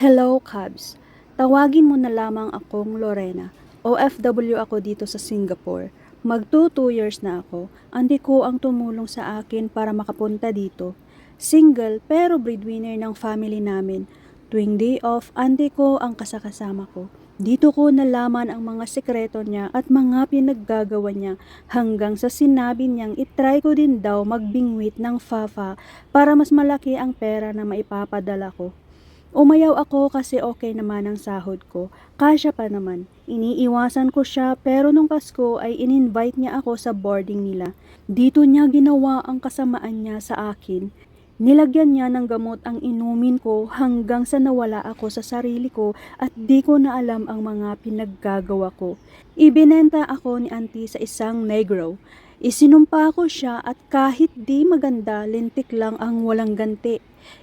Hello, Cubs. Tawagin mo na lamang akong Lorena. OFW ako dito sa Singapore. Magto 2 years na ako. Auntie ko ang tumulong sa akin para makapunta dito. Single pero breadwinner ng family namin. Tuwing day off, auntie ko ang kasakasama ko. Dito ko nalaman ang mga sekreto niya at mga pinaggagawa niya hanggang sa sinabi niyang itry ko din daw magbingwit ng FAFA para mas malaki ang pera na maipapadala ko. Umayaw ako kasi okay naman ang sahod ko. Kasya pa naman. Iniiwasan ko siya pero nung Pasko ay in-invite niya ako sa boarding nila. Dito niya ginawa ang kasamaan niya sa akin. Nilagyan niya ng gamot ang inumin ko hanggang sa nawala ako sa sarili ko at di ko na alam ang mga pinaggagawa ko. Ibinenta ako ni auntie sa isang negro. Isinumpa ko siya at kahit di maganda, lintik lang ang walang ganti.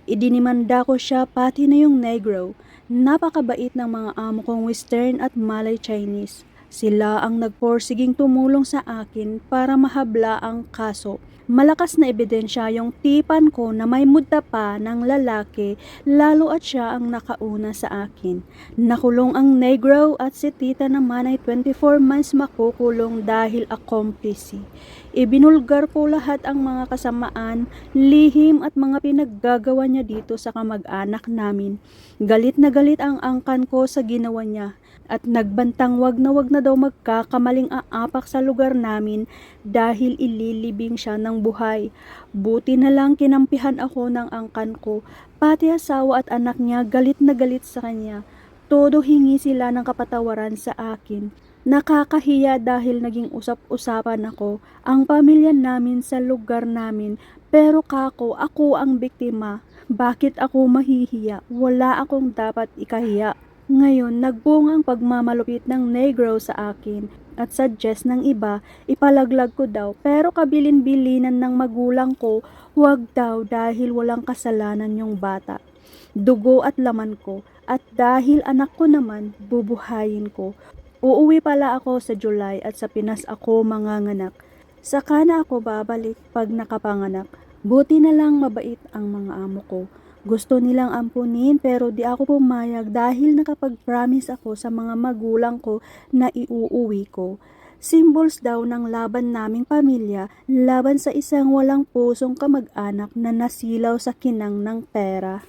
Idinimanda ko siya pati na yung negro. Napakabait ng mga amo kong Western at Malay Chinese. Sila ang nagporsiging tumulong sa akin para mahabla ang kaso. Malakas na ebidensya yung tipan ko na may muda pa ng lalaki lalo at siya ang nakauna sa akin. Nakulong ang negro at si tita naman ay 24 months makukulong dahil accomplice. Ibinulgar ko lahat ang mga kasamaan, lihim at mga pinaggagawa niya dito sa kamag-anak namin. Galit ang angkan ko sa ginawa niya at nagbantang wag na daw magkakamaling aapak sa lugar namin dahil ililibing siya ng buhay. Buti na lang kinampihan ako ng angkan ko, pati asawa at anak niya galit na galit sa kanya. Todo hingi sila ng kapatawaran sa akin. Nakakahiya dahil naging usap-usapan ako ang pamilya namin sa lugar namin pero ako ang biktima. Bakit ako mahihiya? Wala akong dapat ikahiya. Ngayon, nagbunga ang pagmamalupit ng negro sa akin at suggest ng iba, ipalaglag ko daw pero kabilin-bilinan ng magulang ko, huwag daw dahil walang kasalanan yung bata. Dugo at laman ko at dahil anak ko naman, bubuhayin ko. Uuwi pala ako sa July at sa Pinas ako manganganak. Saka na ako babalik pag nakapanganak. Buti na lang mabait ang mga amo ko. Gusto nilang ampunin pero di ako pumayag dahil nakapag-promise ako sa mga magulang ko na iuuwi ko. Symbols daw ng laban naming pamilya laban sa isang walang pusong kamag-anak na nasilaw sa kinang ng pera.